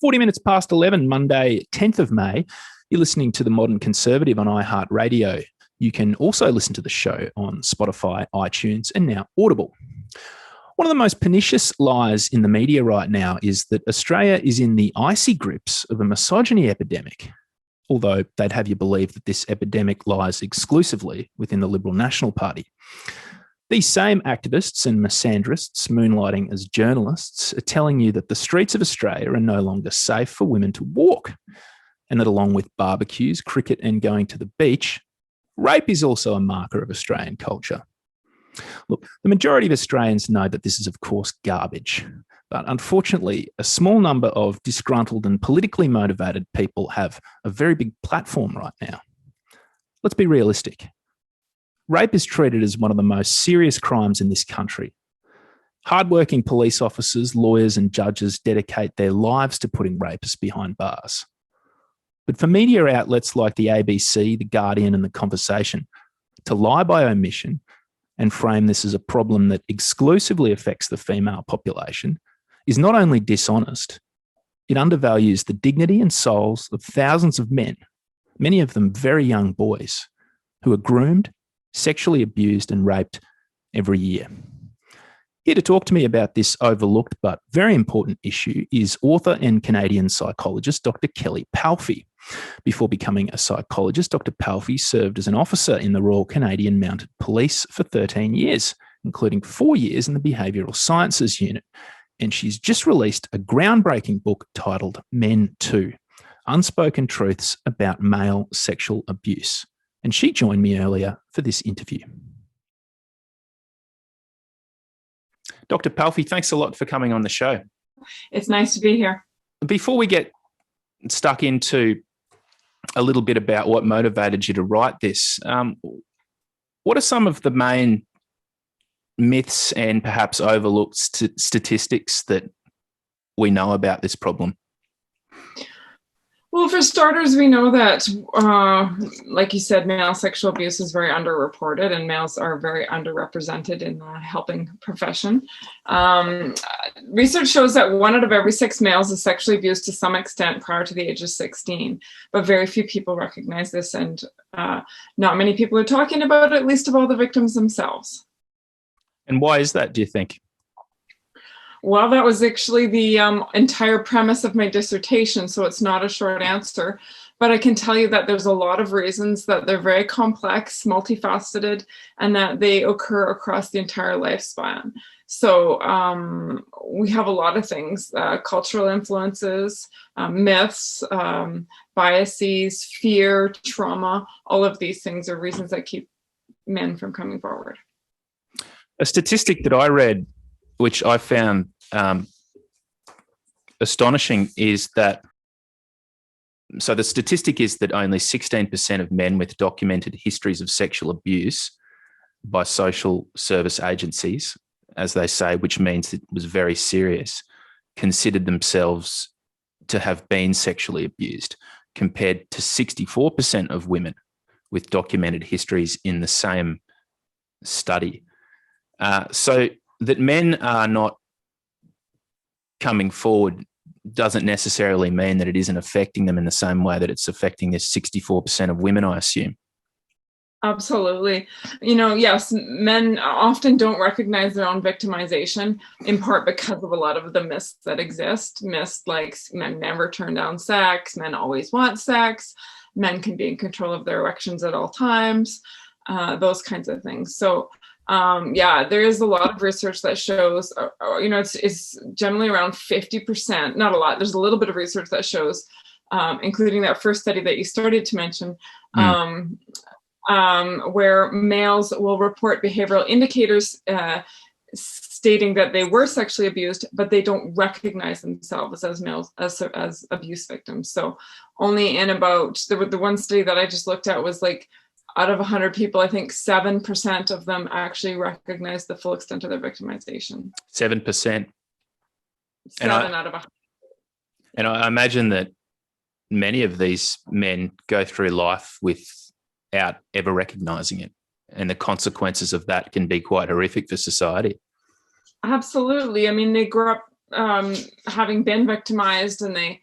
40 minutes past 11, Monday, 10th of May. You're listening to The Modern Conservative on iHeartRadio. You can also listen to the show on Spotify, iTunes, and now Audible. One of the most pernicious lies in the media right now is that Australia is in the icy grips of a misogyny epidemic, although they'd have you believe that this epidemic lies exclusively within the Liberal National Party. These same activists and misandrists moonlighting as journalists are telling you that the streets of Australia are no longer safe for women to walk, and that along with barbecues, cricket and going to the beach, rape is also a marker of Australian culture. Look, the majority of Australians know that this is, of course, garbage. But unfortunately, a small number of disgruntled and politically motivated people have a very big platform right now. Let's be realistic. Rape is treated as one of the most serious crimes in this country. Hardworking police officers, lawyers and judges dedicate their lives to putting rapists behind bars. But for media outlets like the ABC, The Guardian and The Conversation to lie by omission and frame this as a problem that exclusively affects the female population is not only dishonest, it undervalues the dignity and souls of thousands of men, many of them very young boys, who are groomed, sexually abused and raped every year. Here to talk to me about this overlooked but very important issue is author and Canadian psychologist Dr Kelli Palfy. Before becoming a psychologist, Dr Palfy served as an officer in the Royal Canadian Mounted Police for 13 years, including 4 years in the Behavioural Sciences Unit. And she's just released a groundbreaking book titled Men Too: Unspoken Truths About Male Sexual Abuse. And she joined me earlier for this interview. Dr. Palfy, thanks a lot for coming on the show. It's nice to be here. Before we get stuck into a little bit about what motivated you to write this, what are some of the main myths and perhaps overlooked statistics that we know about this problem? Well, for starters, we know that, like you said, male sexual abuse is very underreported and males are very underrepresented in the helping profession. Research shows that 1 out of every 6 males is sexually abused to some extent prior to the age of 16, but very few people recognize this, and not many people are talking about it, least of all the victims themselves. And why is that, do you think? Well, that was actually the entire premise of my dissertation, so it's not a short answer. But I can tell you that there's a lot of reasons, that they're very complex, multifaceted, and that they occur across the entire lifespan. So we have a lot of things, cultural influences, myths, biases, fear, trauma. All of these things are reasons that keep men from coming forward. A statistic that I read, which I found astonishing, is that, so the statistic is that only 16% of men with documented histories of sexual abuse by social service agencies, as they say, which means it was very serious, considered themselves to have been sexually abused, compared to 64% of women with documented histories in the same study. So that men are not coming forward doesn't necessarily mean that it isn't affecting them in the same way that it's affecting this 64% of women, I assume. Absolutely. You know, yes, men often don't recognize their own victimization, in part because of a lot of the myths that exist. Myths like men never turn down sex, men always want sex, men can be in control of their erections at all times, those kinds of things. So there is a lot of research that shows, it's generally around 50%, not a lot. There's a little bit of research that shows, including that first study that you started to mention, where males will report behavioral indicators stating that they were sexually abused, but they don't recognize themselves as males, as abuse victims. So only in about, the one study that I just looked at was like, out of 100 people, I think 7% of them actually recognize the full extent of their victimization. 7%. 7 out of 100. And I imagine that many of these men go through life without ever recognizing it, and the consequences of that can be quite horrific for society. Absolutely. I mean, they grow up having been victimized, and they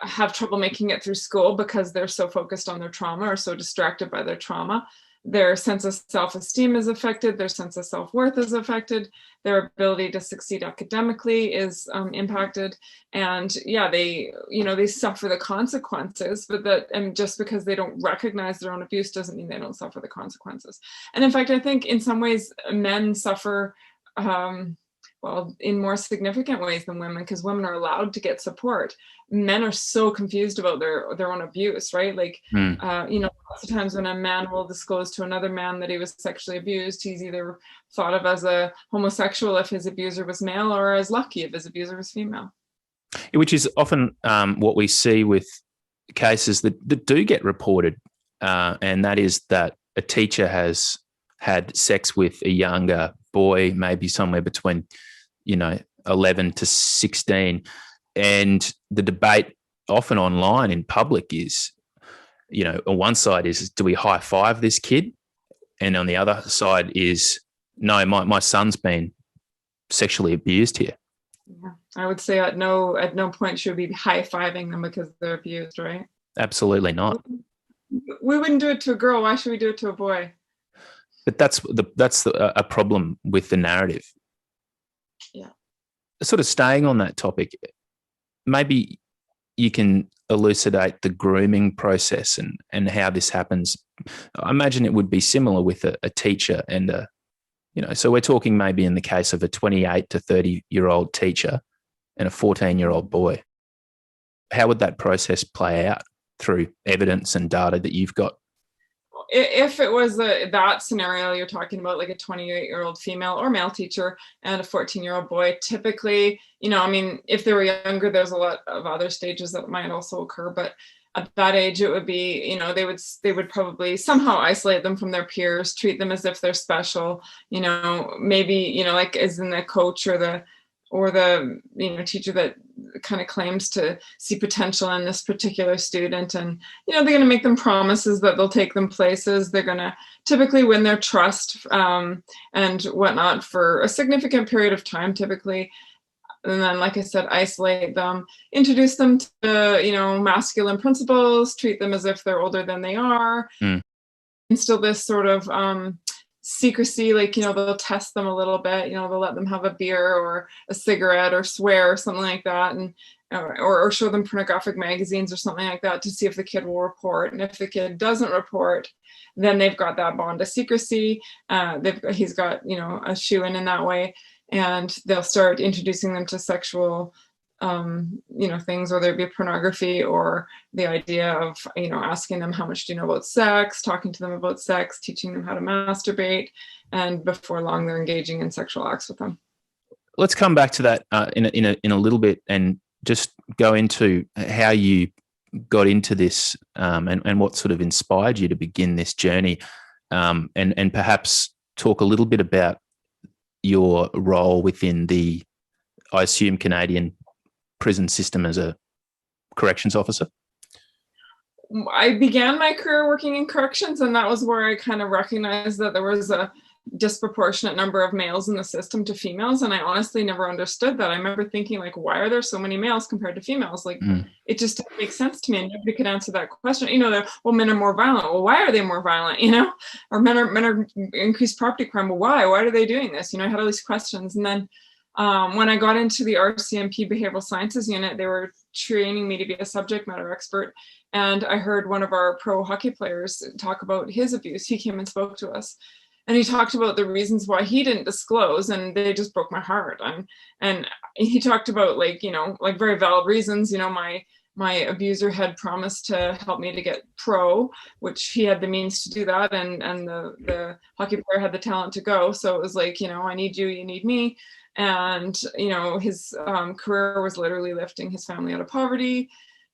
have trouble making it through school because they're so focused on their trauma or so distracted by their trauma. Their sense of self-esteem is affected, their sense of self-worth is affected, their ability to succeed academically is impacted, and they suffer the consequences. And just because they don't recognize their own abuse doesn't mean they don't suffer the consequences. And in fact, I think in some ways men suffer in more significant ways than women, because women are allowed to get support. Men are so confused about their own abuse, right? Like, lots of times when a man will disclose to another man that he was sexually abused, he's either thought of as a homosexual if his abuser was male, or as lucky if his abuser was female. Which is often what we see with cases that do get reported, and that is that a teacher has had sex with a younger boy, maybe somewhere between 11 to 16, and the debate often online in public is, on one side is, do we high five this kid, and on the other side is, no, my son's been sexually abused here. Yeah. I would say at no point should we be high fiving them because they're abused, right? Absolutely not. We wouldn't do it to a girl. Why should we do it to a boy? But that's a problem with the narrative. Yeah. Sort of staying on that topic, maybe you can elucidate the grooming process and how this happens. I imagine it would be similar with a teacher and so we're talking maybe in the case of a 28 to 30-year-old teacher and a 14-year-old boy. How would that process play out through evidence and data that you've got? If it was that scenario you're talking about, like a 28-year-old female or male teacher and a 14-year-old boy, typically, if they were younger, there's a lot of other stages that might also occur, but at that age, it would be, they would probably somehow isolate them from their peers, treat them as if they're special, maybe, like as in the coach or the teacher that kind of claims to see potential in this particular student. And, they're going to make them promises that they'll take them places. They're going to typically win their trust and whatnot for a significant period of time, typically. And then, like I said, isolate them, introduce them to, masculine principles, treat them as if they're older than they are, instill this sort of secrecy, like, they'll test them a little bit, they'll let them have a beer or a cigarette or swear or something like that, and or show them pornographic magazines or something like that to see if the kid will report. And if the kid doesn't report, then they've got that bond of secrecy. He's got, a shoe-in that way. And they'll start introducing them to sexual, things, whether it be pornography or the idea of, asking them how much do you know about sex, talking to them about sex, teaching them how to masturbate, and before long they're engaging in sexual acts with them. Let's come back to that in a little bit and just go into how you got into this and what sort of inspired you to begin this journey, and perhaps talk a little bit about your role within the, I assume, Canadian prison system as a corrections officer. I began my career working in corrections, and that was where I kind of recognized that there was a disproportionate number of males in the system to females, and I honestly never understood that. I remember thinking, like, why are there so many males compared to females? Like, it just didn't make sense to me, and nobody could answer that question. Men are more violent. Well, why are they more violent? Or men are increased property crime. Well, why? Why are they doing this? I had all these questions, and then when I got into the RCMP Behavioral Sciences unit, they were training me to be a subject matter expert, and I heard one of our pro hockey players talk about his abuse. He came and spoke to us. And he talked about the reasons why he didn't disclose, and they just broke my heart. And he talked about, like very valid reasons. My abuser had promised to help me to get pro, which he had the means to do that, and the hockey player had the talent to go. So it was like, I need you, you need me. And his career was literally lifting his family out of poverty.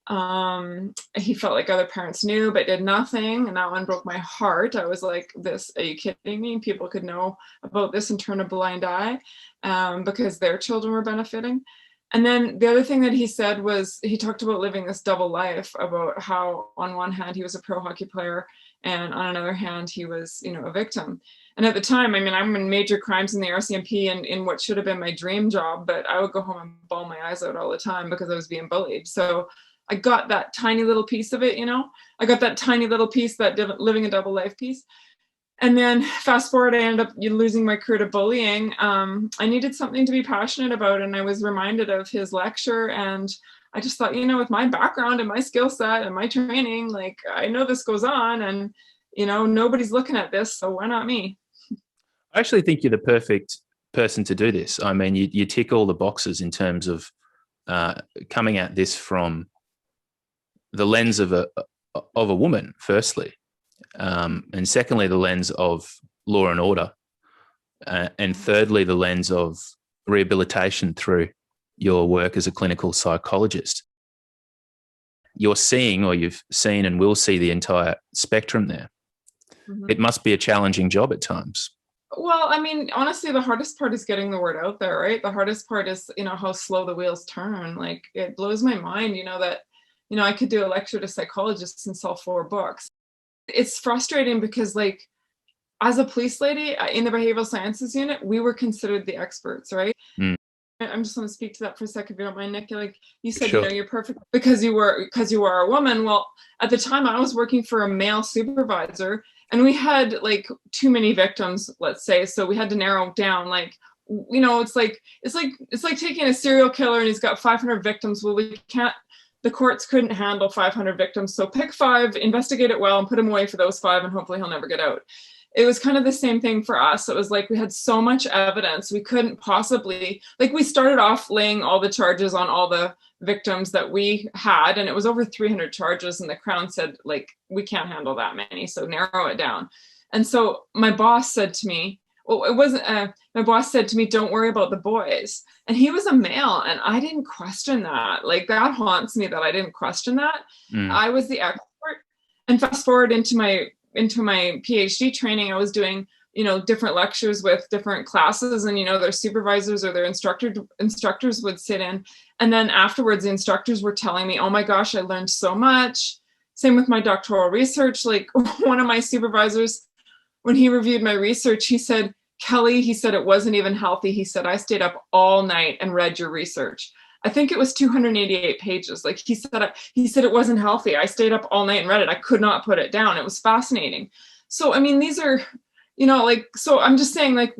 He felt like other parents knew but did nothing, and that one broke my heart. I was like, this, are you kidding me? People could know about this and turn a blind eye because their children were benefiting. And then the other thing that he said was, he talked about living this double life, about how on one hand he was a pro hockey player and on another hand he was a victim. And at the time, I mean, I'm in major crimes in the RCMP and in what should have been my dream job, but I would go home and bawl my eyes out all the time because I was being bullied. So I got that tiny little piece of it, you know, I got that tiny little piece, that living a double life piece. And then fast forward, I ended up losing my career to bullying. I needed something to be passionate about. And I was reminded of his lecture. And I just thought, you know, with my background and my skill set and my training, like, I know this goes on and, you know, nobody's looking at this. So why not me? I actually think you're the perfect person to do this. I mean, you tick all the boxes in terms of coming at this from the lens of a woman, firstly, and secondly, the lens of law and order, and thirdly, the lens of rehabilitation through your work as a clinical psychologist. You're seeing, or you've seen and will see, the entire spectrum there. Mm-hmm. It must be a challenging job at times. Well, I mean, honestly, the hardest part is getting the word out there, right? The hardest part is, you know, how slow the wheels turn. Like, it blows my mind, you know, that, you know, I could do a lecture to psychologists and sell 4 books. It's frustrating because, like, as a police lady in the behavioral sciences unit, we were considered the experts, right? Mm. I'm just going to speak to that for a second, if you don't mind, Nick. Like you said, sure. You know, you're perfect because you are a woman. Well, at the time I was working for a male supervisor and we had like too many victims, let's say. So we had to narrow down, like, you know, it's like taking a serial killer and he's got 500 victims. Well, the courts couldn't handle 500 victims. So pick 5, investigate it well and put him away for those 5 and hopefully he'll never get out. It was kind of the same thing for us. It was like we had so much evidence, we couldn't possibly, like, we started off laying all the charges on all the victims that we had, and it was over 300 charges, and the Crown said, like, we can't handle that many, so narrow it down. And so my boss said to me, my boss said to me, don't worry about the boys. And he was a male, and I didn't question that. Like, that haunts me that I didn't question that. I was the expert. And fast forward into my PhD training, I was doing, you know, different lectures with different classes, and, you know, their supervisors or their instructors would sit in. And then afterwards, the instructors were telling me, oh my gosh, I learned so much. Same with my doctoral research. Like, one of my supervisors, when he reviewed my research, he said, Kelly, he said, it wasn't even healthy. He said, I stayed up all night and read your research. I think it was 288 pages. Like, he said it wasn't healthy. I stayed up all night and read it. I could not put it down. It was fascinating. So, I mean, these are, you know, like, so I'm just saying, like,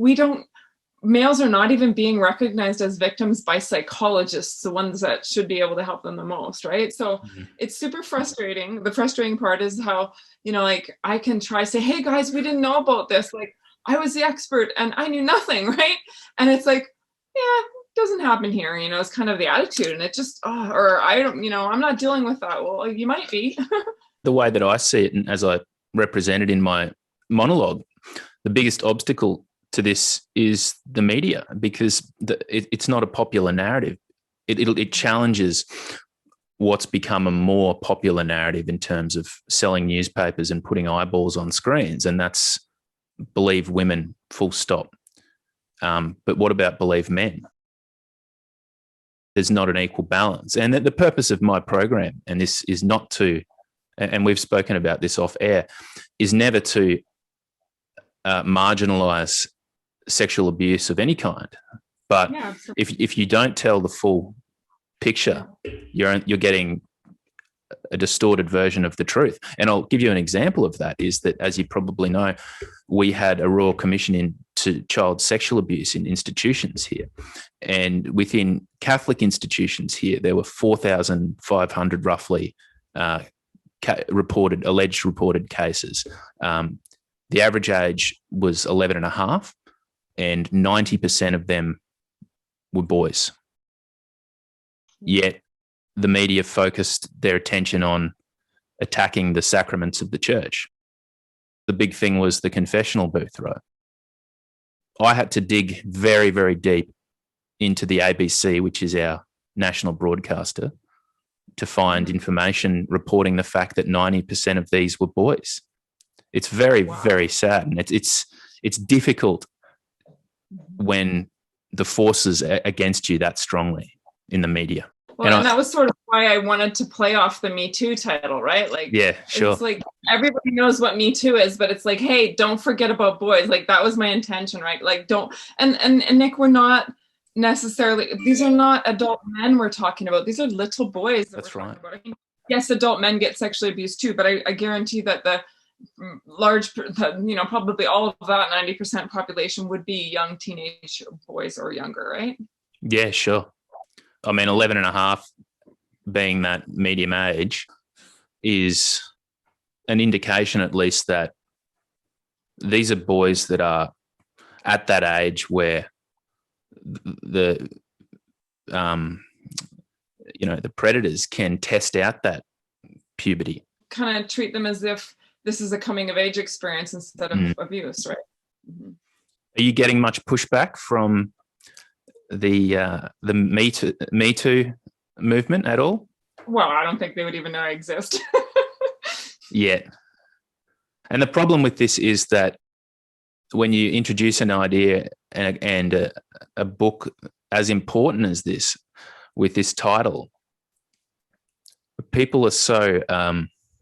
males are not even being recognized as victims by psychologists, the ones that should be able to help them the most, right? So It's super frustrating. The frustrating part is how, you know, like, I can try to say, hey guys, we didn't know about this. Like, I was the expert and I knew nothing, right? And it's like, yeah, doesn't happen here, you know. It's kind of the attitude, and it just or I don't, you know, I'm not dealing with that. Well, you might be. The way that I see it, and as I represented in my monologue, the biggest obstacle to this is the media, because it's not a popular narrative. It challenges what's become a more popular narrative in terms of selling newspapers and putting eyeballs on screens, and that's believe women, full stop. But what about believe men? There's not an equal balance. And the purpose of my program, and this is not to, and we've spoken about this off air, is never to marginalize sexual abuse of any kind. But yeah, if you don't tell the full picture, you're getting a distorted version of the truth. And I'll give you an example of that, is that, as you probably know, we had a Royal Commission into child sexual abuse in institutions here. And within Catholic institutions here, there were 4,500 roughly alleged reported cases. The average age was 11 and a half, and 90% of them were boys. Yet the media focused their attention on attacking the sacraments of the church. The big thing was the confessional booth, right? I had to dig very, very deep into the ABC, which is our national broadcaster, to find information reporting the fact that 90% of these were boys. It's very, very sad. And it's difficult when the forces are against you that strongly in the media. Well, and that was sort of why I wanted to play off the Me Too title, right? Like, yeah, sure. It's like everybody knows what Me Too is, but it's like, hey, don't forget about boys. Like, that was my intention, right? Like, don't. And Nick, we're not necessarily, these are not adult men we're talking about. These are little boys. That's right. About. I mean, yes, adult men get sexually abused too, but I guarantee that the probably all of that 90% population would be young teenage boys or younger, right? Yeah, sure. I mean, 11 and a half being that medium age is an indication at least that these are boys that are at that age where the predators can test out that puberty. Kind of treat them as if this is a coming of age experience instead of abuse, right? Mm-hmm. Are you getting much pushback from the Me Too movement at all? Well, I don't think they would even know I exist. Yeah. And the problem with this is that when you introduce an idea and a book as important as this, with this title, people are so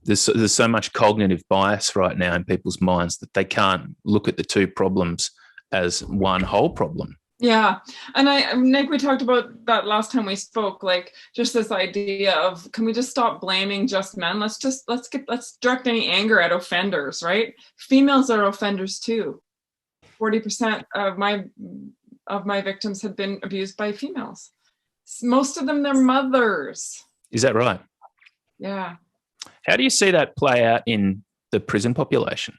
there's so much cognitive bias right now in people's minds that they can't look at the two problems as one whole problem. Yeah. And Nick, we talked about that last time we spoke, like just this idea of, can we just stop blaming just men? Let's direct any anger at offenders, right? Females are offenders too. 40% of my victims have been abused by females. Most of them, they're mothers. Is that right? Yeah. How do you see that play out in the prison population?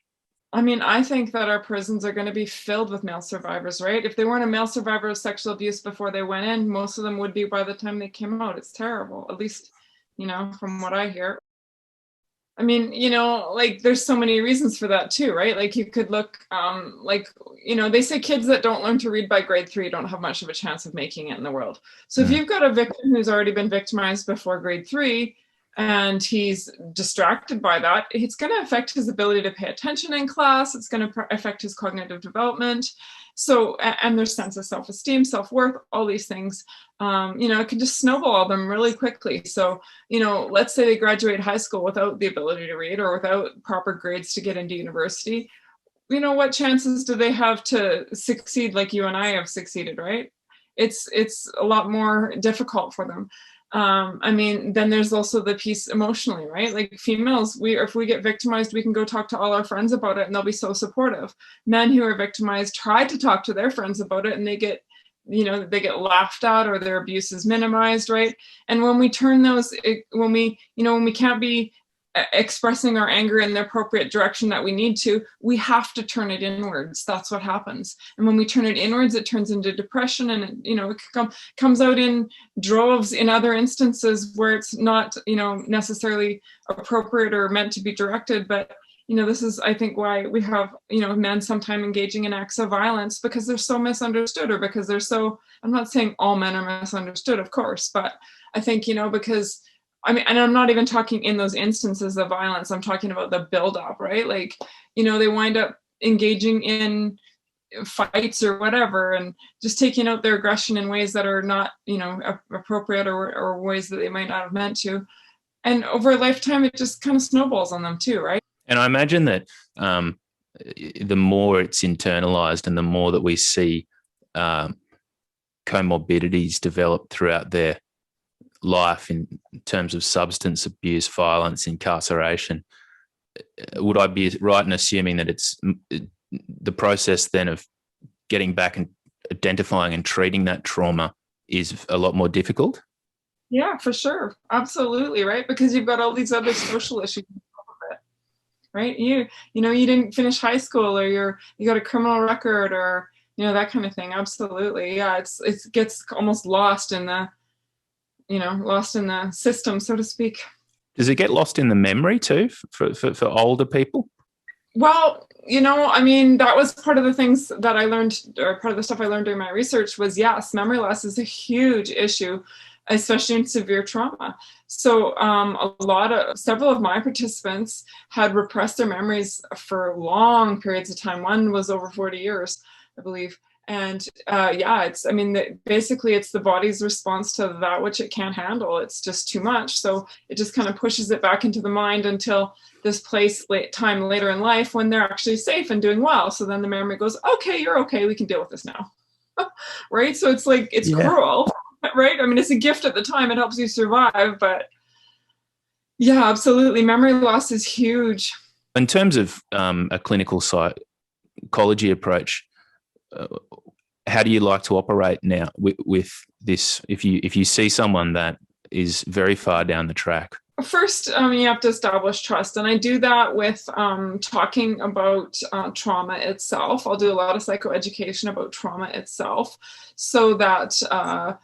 I mean, I think that our prisons are going to be filled with male survivors, right? If they weren't a male survivor of sexual abuse before they went in, most of them would be by the time they came out. It's terrible, at least, from what I hear. I mean, like there's so many reasons for that too, right? Like you could look, they say kids that don't learn to read by grade 3 don't have much of a chance of making it in the world. So if you've got a victim who's already been victimized before grade 3, and he's distracted by that, it's going to affect his ability to pay attention in class. It's going to affect his cognitive development. So, and their sense of self-esteem, self-worth, all these things, it can just snowball them really quickly. So, let's say they graduate high school without the ability to read or without proper grades to get into university. What chances do they have to succeed like you and I have succeeded, right? It's a lot more difficult for them. Then there's also the piece emotionally, right? Like females, if we get victimized, we can go talk to all our friends about it and they'll be so supportive. Men who are victimized try to talk to their friends about it and they get laughed at or their abuse is minimized, right? And when we turn when we can't be expressing our anger in the appropriate direction that we need to, we have to turn it inwards. That's what happens. And when we turn it inwards, it turns into depression, and it comes out in droves in other instances where it's not necessarily appropriate or meant to be directed. But this is, I think, why we have men sometimes engaging in acts of violence, because they're so misunderstood, or because they're so, I'm not saying all men are misunderstood, of course, but I think because and I'm not even talking in those instances of violence. I'm talking about the buildup, right? Like, they wind up engaging in fights or whatever, and just taking out their aggression in ways that are not, appropriate, or ways that they might not have meant to. And over a lifetime, it just kind of snowballs on them too, right? And I imagine that the more it's internalized and the more that we see comorbidities develop throughout their life in terms of substance abuse, violence, incarceration, would I be right in assuming that it's the process then of getting back and identifying and treating that trauma is a lot more difficult? Yeah, for sure. Absolutely, right? Because you've got all these other social issues on top of it, right? You didn't finish high school, or you got a criminal record, or that kind of thing. Absolutely. Yeah, it gets almost lost in the system, so to speak. Does it get lost in the memory too for older people? Well, that was part of the things that I learned, or part of the stuff I learned during my research was, yes, memory loss is a huge issue, especially in severe trauma. So several of my participants had repressed their memories for long periods of time. One was over 40 years, I believe. And basically it's the body's response to that which it can't handle. It's just too much. So it just kind of pushes it back into the mind until this time later in life when they're actually safe and doing well. So then the memory goes, okay, you're okay. We can deal with this now. Right. So it's like, it's cruel, right? I mean, it's a gift at the time. It helps you survive, but yeah, absolutely. Memory loss is huge. In terms of a clinical psychology approach, how do you like to operate now with this? If you see someone that is very far down the track? First, you have to establish trust. And I do that with talking about trauma itself. I'll do a lot of psychoeducation about trauma itself so that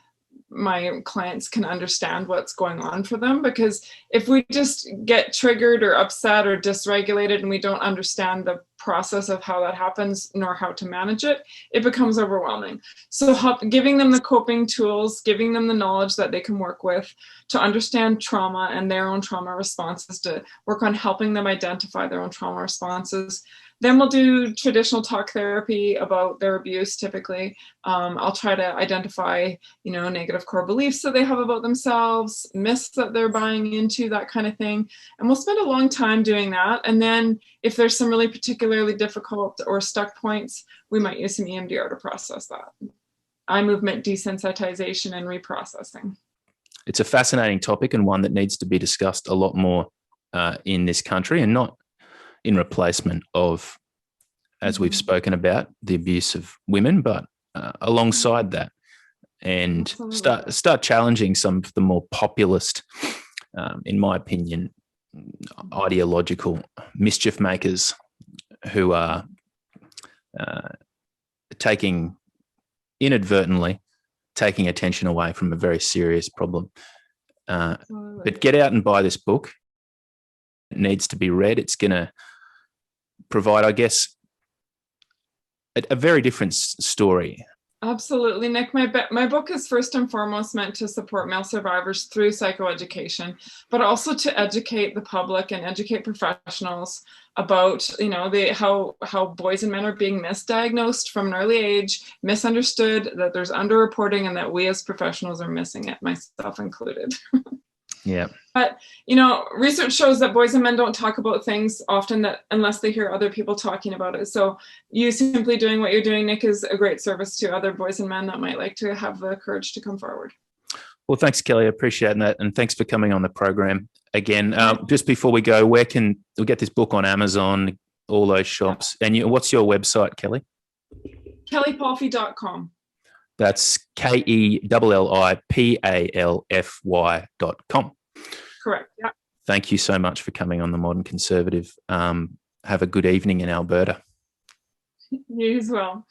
my clients can understand what's going on for them. Because if we just get triggered or upset or dysregulated and we don't understand the process of how that happens nor how to manage it, it becomes overwhelming. So giving them the coping tools, giving them the knowledge that they can work with to understand trauma and their own trauma responses, to work on helping them identify their own trauma responses. Then we'll do traditional talk therapy about their abuse. Typically, I'll try to identify, negative core beliefs that they have about themselves, myths that they're buying into, that kind of thing. And we'll spend a long time doing that. And then if there's some really particularly difficult or stuck points, we might use some EMDR to process that. Eye movement desensitization and reprocessing. It's a fascinating topic and one that needs to be discussed a lot more in this country, and not in replacement of, as we've spoken about, the abuse of women, but alongside that, and start challenging some of the more populist, in my opinion, ideological mischief makers who are inadvertently taking attention away from a very serious problem. But get out and buy this book. It needs to be read. It's going to provide, I guess, a very different story. Absolutely, Nick. My book is first and foremost meant to support male survivors through psychoeducation, but also to educate the public and educate professionals about, how boys and men are being misdiagnosed from an early age, misunderstood, that there's underreporting, and that we as professionals are missing it, myself included. Yeah. But, research shows that boys and men don't talk about things often unless they hear other people talking about it. So you simply doing what you're doing, Nick, is a great service to other boys and men that might like to have the courage to come forward. Well, thanks, Kelly. I appreciate that. And thanks for coming on the program again. Just before we go, where can we get this book? On Amazon, all those shops? Yeah. And what's your website, Kelly? KelliPalfy.com. That's KELLIPALFY.com. Correct. Yeah. Thank you so much for coming on The Modern Conservative. Have a good evening in Alberta. You as well.